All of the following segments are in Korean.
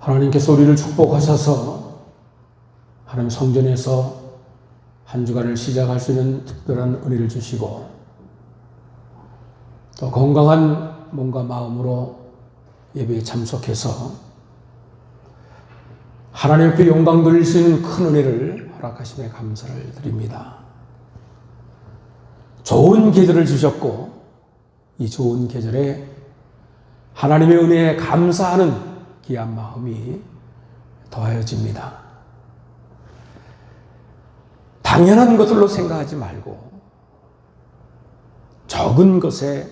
하나님께서 우리를 축복하셔서 하나님 성전에서 한 주간을 시작할 수 있는 특별한 은혜를 주시고 또 건강한 몸과 마음으로 예배에 참석해서 하나님 앞에 영광 돌릴 수 있는 큰 은혜를 허락하심에 감사를 드립니다. 좋은 계절을 주셨고 이 좋은 계절에 하나님의 은혜에 감사하는 귀한 마음이 더하여집니다. 당연한 것들로 생각하지 말고 적은 것에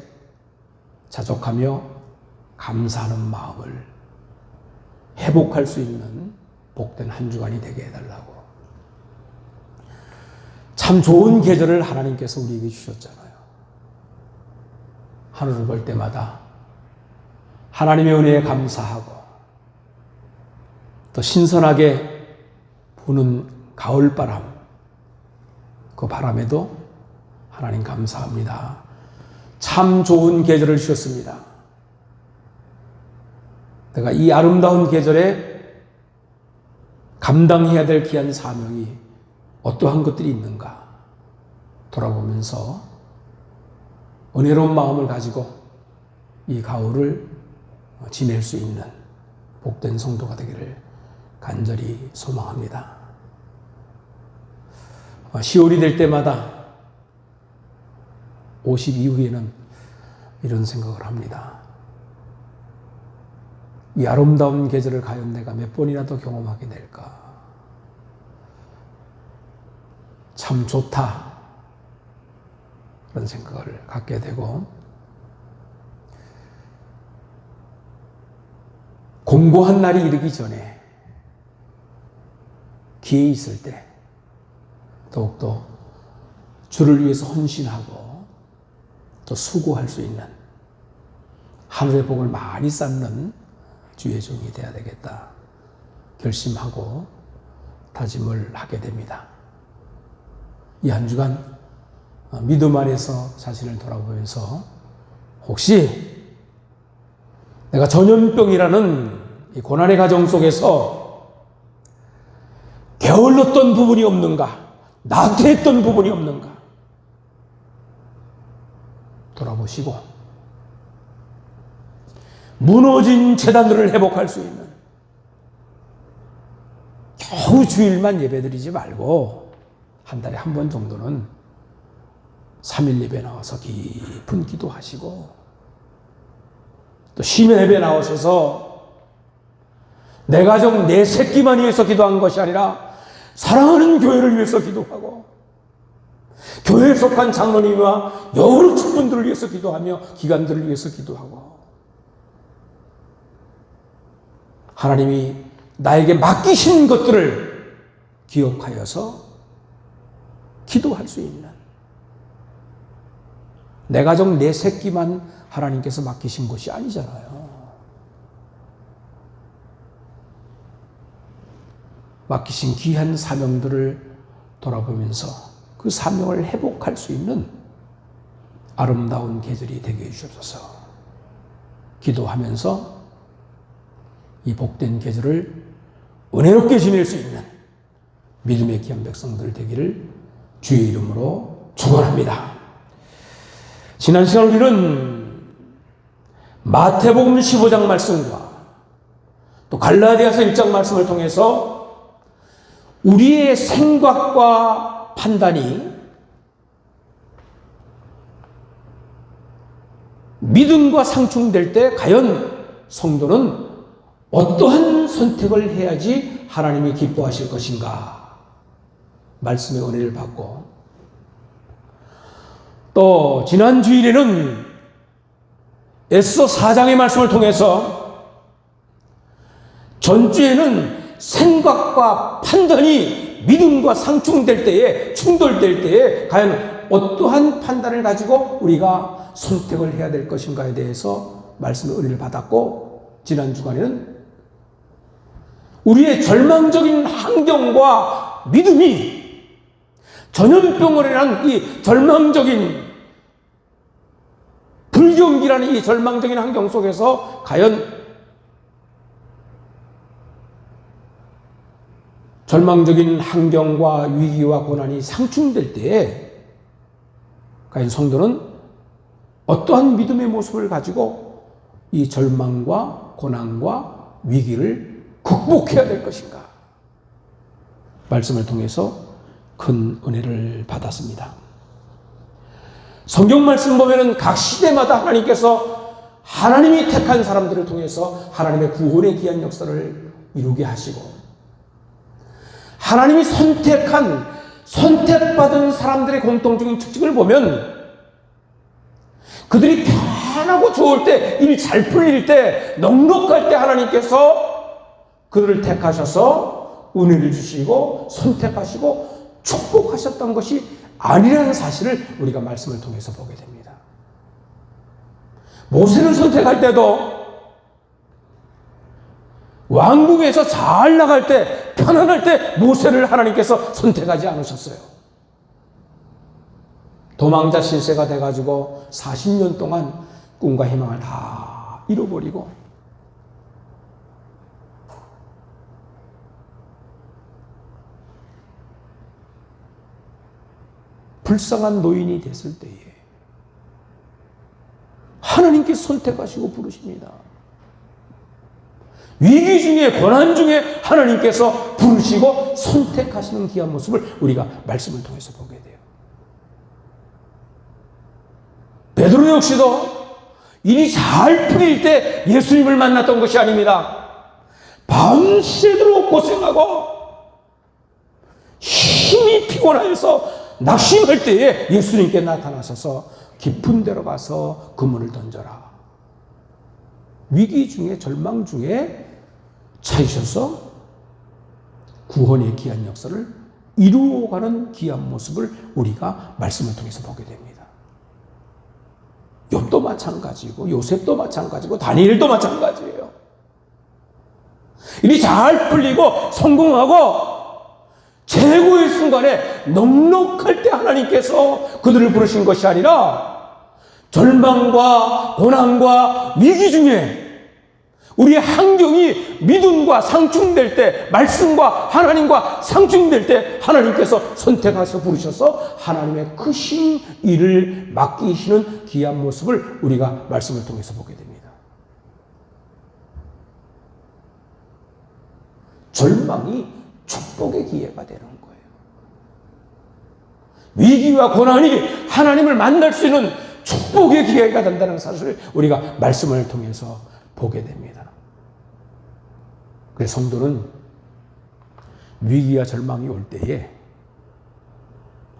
자족하며 감사하는 마음을 회복할 수 있는 복된 한 주간이 되게 해달라고. 참 좋은 계절을 하나님께서 우리에게 주셨잖아요. 하늘을 볼 때마다 하나님의 은혜에 감사하고 또 신선하게 부는 가을바람, 그 바람에도 하나님 감사합니다. 참 좋은 계절을 주셨습니다. 내가 이 아름다운 계절에 감당해야 될 귀한 사명이 어떠한 것들이 있는가 돌아보면서 은혜로운 마음을 가지고 이 가을을 지낼 수 있는 복된 성도가 되기를 간절히 소망합니다. 10월이 될 때마다 50 이후에는 이런 생각을 합니다. 이 아름다운 계절을 과연 내가 몇 번이나 더 경험하게 될까? 참 좋다. 그런 생각을 갖게 되고 공고한 날이 이르기 전에 기회 있을 때 더욱더 주를 위해서 헌신하고 또 수고할 수 있는 하늘의 복을 많이 쌓는 주의 종이 되어야 되겠다 결심하고 다짐을 하게 됩니다. 이 한 주간 믿음 안에서 자신을 돌아보면서 혹시 내가 전염병이라는 이 고난의 가정 속에서 게을렀던 부분이 없는가? 나태했던 부분이 없는가? 돌아보시고 무너진 재단들을 회복할 수 있는 겨우 주일만 예배드리지 말고 한 달에 한 번 정도는 3일 예배 나와서 깊은 기도하시고 또 심야 예배 나오셔서 내 가정 내 새끼만 위해서 기도한 것이 아니라 사랑하는 교회를 위해서 기도하고 교회에 속한 장로님과 여러 측분들을 위해서 기도하며 기관들을 위해서 기도하고 하나님이 나에게 맡기신 것들을 기억하여서 기도할 수 있는 내 가정 내 새끼만 하나님께서 맡기신 것이 아니잖아요. 맡기신 귀한 사명들을 돌아보면서 그 사명을 회복할 수 있는 아름다운 계절이 되게 해주셔서 기도하면서 이 복된 계절을 은혜롭게 지낼 수 있는 믿음의 귀한 백성들 되기를 주의 이름으로 축원합니다. 지난 시간 우리는 마태복음 15장 말씀과 또 갈라디아서 1장 말씀을 통해서 우리의 생각과 판단이 믿음과 상충될 때 과연 성도는 어떠한 선택을 해야지 하나님이 기뻐하실 것인가? 말씀의 은혜를 받고 또 지난 주일에는 에스더 4장의 말씀을 통해서 전주에는 생각과 판단이 믿음과 상충될 때에 충돌될 때에 과연 어떠한 판단을 가지고 우리가 선택을 해야 될 것인가에 대해서 말씀의 은혜를 받았고 지난 주간에는 우리의 절망적인 환경과 믿음이 전염병으로 인한 이 절망적인 불경기라는 이 절망적인 환경 속에서 과연 절망적인 환경과 위기와 고난이 상충될 때에 과연 성도는 어떠한 믿음의 모습을 가지고 이 절망과 고난과 위기를 극복해야 될 것인가? 말씀을 통해서 큰 은혜를 받았습니다. 성경 말씀 보면은 각 시대마다 하나님이 택한 사람들을 통해서 하나님의 구원의 귀한 역사를 이루게 하시고, 하나님이 선택받은 사람들의 공통적인 특징을 보면 그들이 편하고 좋을 때, 일 잘 풀릴 때, 넉넉할 때 하나님께서 그들을 택하셔서 은혜를 주시고 선택하시고 축복하셨던 것이 아니라는 사실을 우리가 말씀을 통해서 보게 됩니다. 모세를 선택할 때도 왕궁에서 잘 나갈 때, 편안할 때 모세를 하나님께서 선택하지 않으셨어요. 도망자 신세가 돼가지고 40년 동안 꿈과 희망을 다 잃어버리고 불쌍한 노인이 됐을 때에 하나님께서 선택하시고 부르십니다. 위기 중에, 고난 중에 하나님께서 부르시고 선택하시는 귀한 모습을 우리가 말씀을 통해서 보게 돼요. 베드로 역시도 일이 잘 풀릴 때 예수님을 만났던 것이 아닙니다. 밤새도록 고생하고 힘이 피곤해서 낙심할 때에 예수님께 나타나셔서 깊은 데로 가서 그물을 던져라. 위기 중에, 절망 중에 찾으셔서 구원의 귀한 역사를 이루어가는 귀한 모습을 우리가 말씀을 통해서 보게 됩니다. 욥도 마찬가지고 요셉도 마찬가지고 다니엘도 마찬가지예요. 일이 잘 풀리고 성공하고 최고의 순간에 넉넉할 때 하나님께서 그들을 부르신 것이 아니라 절망과 고난과 위기 중에 우리의 환경이 믿음과 상충될 때, 말씀과 하나님과 상충될 때 하나님께서 선택하셔서 부르셔서 하나님의 크신 일을 맡기시는 귀한 모습을 우리가 말씀을 통해서 보게 됩니다. 절망이 축복의 기회가 되는 거예요. 위기와 고난이 하나님을 만날 수 있는 축복의 기회가 된다는 사실을 우리가 말씀을 통해서 보게 됩니다. 그래서 성도는 위기와 절망이 올 때에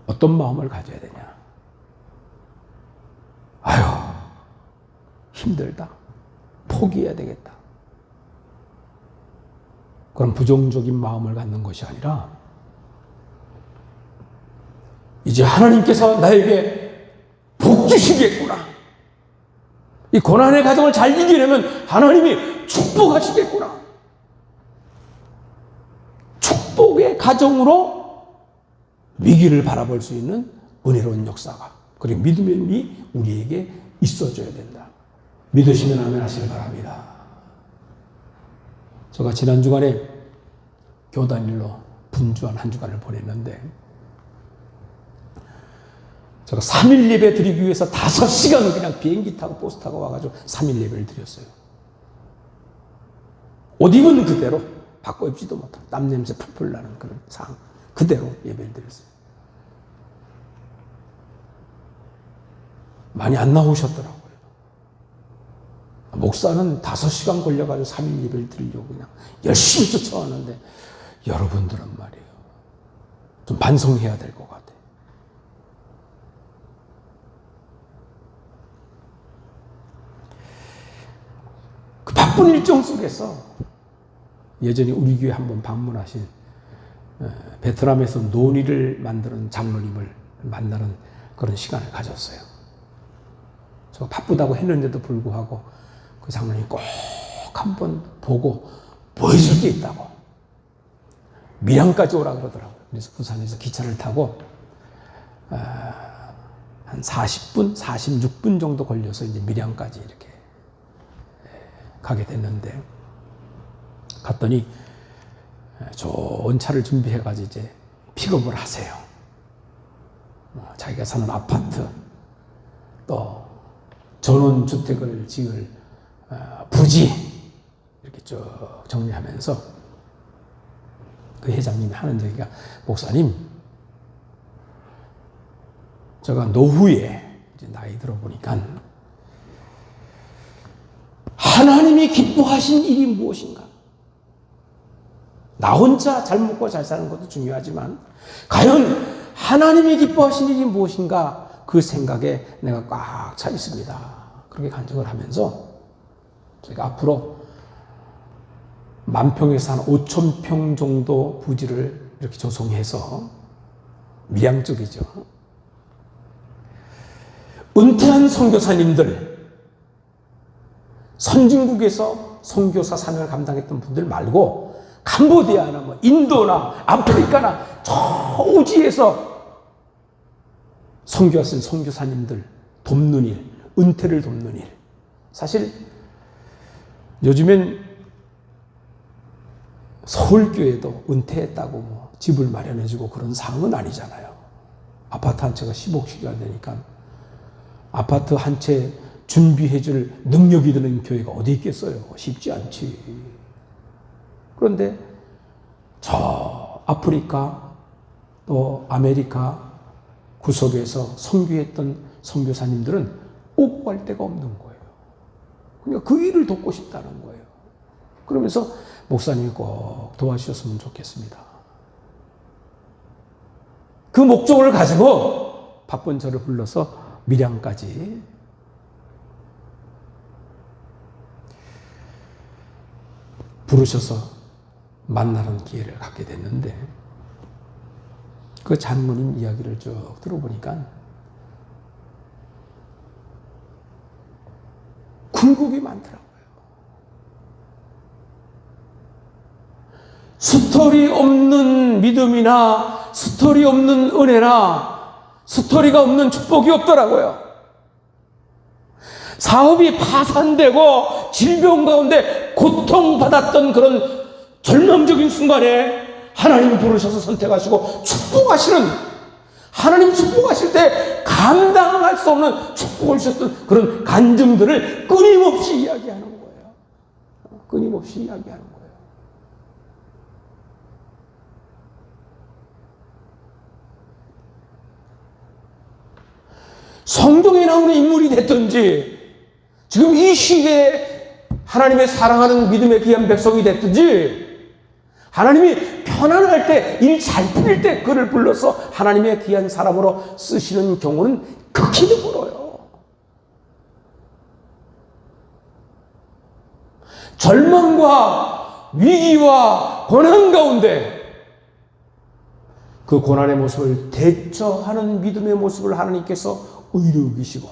어떤 마음을 가져야 되냐? 아유, 힘들다. 포기해야 되겠다. 그런 부정적인 마음을 갖는 것이 아니라 이제 하나님께서 나에게 복 주시겠구나. 이 고난의 과정을 잘 이기려면 하나님이 축복하시겠구나. 축복의 가정으로 위기를 바라볼 수 있는 은혜로운 역사가, 그리고 믿음의 눈이 우리에게 있어줘야 된다. 믿으시면 아멘 하시길 바랍니다. 제가 지난 주간에 교단일로 분주한 한 주간을 보냈는데, 제가 3일 예배 드리기 위해서 5시간을 그냥 비행기 타고 버스 타고 와가지고 3일 예배를 드렸어요. 옷 입은 그대로 바꿔 입지도 못하고 땀 냄새 풀풀 나는 그런 상황 그대로 예배를 드렸어요. 많이 안 나오셨더라고요. 목사는 5시간 걸려가지고 3일 예배를 드리려고 그냥 열심히 쫓아왔는데, 여러분들은 말이에요, 좀 반성해야 될 것 같아요. 그 바쁜 일정 속에서 예전에 우리 교회 한번 방문하신 베트남에서 논의를 만드는 장로님을 만나는 그런 시간을 가졌어요. 저 바쁘다고 했는데도 불구하고 그 장로님이 꼭 한번 보고 보여줄 게 있다고 밀양까지 오라 그러더라고요. 그래서 부산에서 기차를 타고 한 40분, 46분 정도 걸려서 이제 밀양까지 이렇게 가게 됐는데, 갔더니 좋은 차를 준비해가지고 이제 픽업을 하세요. 자기가 사는 아파트, 또 전원주택을 지을 부지 이렇게 쭉 정리하면서 그 회장님이 하는 얘기가, 목사님, 제가 노후에 이제 나이 들어보니까 하나님이 기뻐하신 일이 무엇인가? 나 혼자 잘 먹고 잘 사는 것도 중요하지만 과연 하나님이 기뻐하신 일이 무엇인가? 그 생각에 내가 꽉 차 있습니다. 그렇게 간증을 하면서 저희가 앞으로 10,000평에서 한 5,000평 정도 부지를 이렇게 조성해서 밀양 쪽이죠. 은퇴한 선교사님들, 선진국에서 선교사 사명을 감당했던 분들 말고 캄보디아나 뭐 인도나 아프리카나 저 오지에서 선교하신 선교사님들 돕는 일, 은퇴를 돕는 일. 사실 요즘엔 서울교회도 은퇴했다고 뭐 집을 마련해주고 그런 상황은 아니잖아요. 아파트 한 채가 10억씩이나 되니까 아파트 한 채 준비해줄 능력이 드는 교회가 어디 있겠어요? 쉽지 않지. 그런데 저 아프리카 또 아메리카 구석에서 선교했던 선교사님들은 오고 갈 데가 없는 거예요. 그러니까 그 일을 돕고 싶다는 거예요. 그러면서 목사님이 꼭 도와주셨으면 좋겠습니다. 그 목적을 가지고 바쁜 저를 불러서 밀양까지 부르셔서 만나는 기회를 갖게 됐는데, 그 장로님 이야기를 쭉 들어보니까 궁극이 많더라고요. 스토리 없는 믿음이나 스토리 없는 은혜나 스토리가 없는 축복이 없더라고요. 사업이 파산되고 질병 가운데 고통받았던 그런 절망적인 순간에 하나님이 부르셔서 선택하시고 축복하시는, 하나님 축복하실 때 감당할 수 없는 축복을 주셨던 그런 간증들을 끊임없이 이야기하는 거예요. 끊임없이 이야기하는 거예요. 성경에 나오는 인물이 됐든지, 지금 이 시기에 하나님의 사랑하는 믿음의 귀한 백성이 됐든지, 하나님이 편안할 때, 일 잘 풀릴 때 그를 불러서 하나님의 귀한 사람으로 쓰시는 경우는 극히 드물어요. 절망과 위기와 고난 가운데 그 고난의 모습을 대처하는 믿음의 모습을 하나님께서 의로 여기시고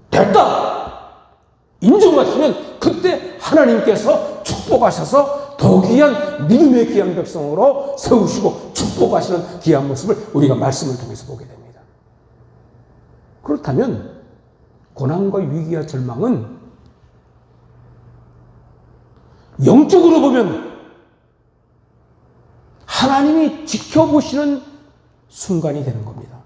됐다! 인정하시면 그때 하나님께서 축복하셔서 더 귀한 믿음의 귀한 백성으로 세우시고 축복하시는 귀한 모습을 우리가 말씀을 통해서 보게 됩니다. 그렇다면 고난과 위기와 절망은 영적으로 보면 하나님이 지켜보시는 순간이 되는 겁니다.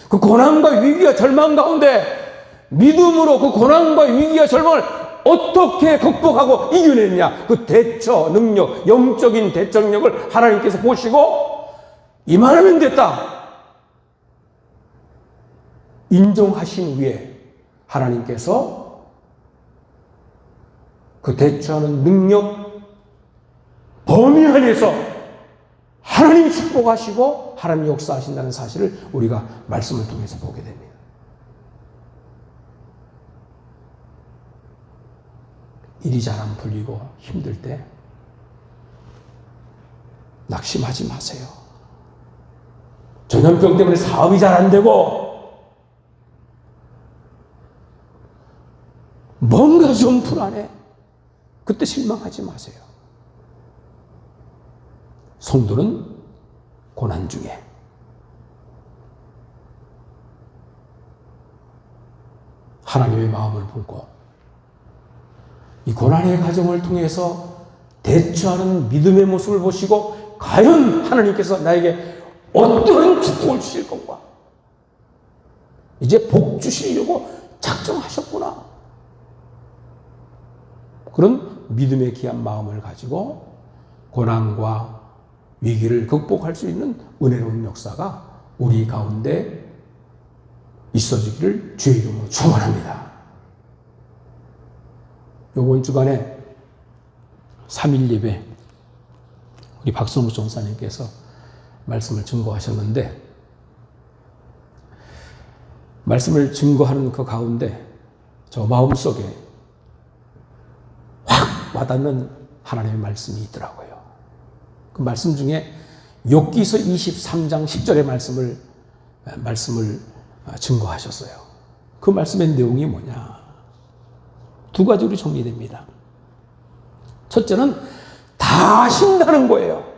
그 고난과 위기와 절망 가운데 믿음으로 그 고난과 위기와 절망을 어떻게 극복하고 이겨냈냐, 그 대처 능력, 영적인 대처 능력을 하나님께서 보시고 이만하면 됐다 인정하신 후에 하나님께서 그 대처하는 능력 범위 안에서 하나님이 축복하시고 하나님이 역사하신다는 사실을 우리가 말씀을 통해서 보게 됩니다. 일이 잘 안 풀리고 힘들 때 낙심하지 마세요. 전염병 때문에 사업이 잘 안 되고 뭔가 좀 불안해. 그때 실망하지 마세요. 성도는 고난 중에 하나님의 마음을 품고 이 고난의 과정을 통해서 대처하는 믿음의 모습을 보시고 과연 하나님께서 나에게 어떠한 축복을 주실 건가? 이제 복 주시려고 작정하셨구나. 그런 믿음의 귀한 마음을 가지고 고난과 위기를 극복할 수 있는 은혜로운 역사가 우리 가운데 있어지기를 주의 이름으로 축원합니다. 이번 주간에 3일 예배 우리 박성우 전사님께서 말씀을 증거하셨는데 말씀을 증거하는 그 가운데 저 마음속에 확 와닿는 하나님의 말씀이 있더라고요. 그 말씀 중에 욥기서 23장 10절의 말씀을 증거하셨어요. 그 말씀의 내용이 뭐냐? 두 가지로 정리됩니다. 첫째는 다 아신다는 거예요.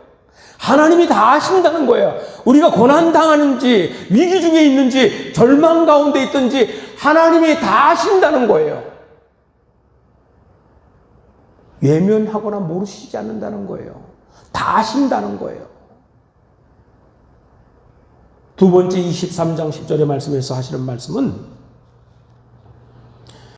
하나님이 다 아신다는 거예요. 우리가 고난당하는지 위기 중에 있는지 절망 가운데 있든지 하나님이 다 아신다는 거예요. 외면하거나 모르시지 않는다는 거예요. 다 아신다는 거예요. 두 번째 23장 10절의 말씀에서 하시는 말씀은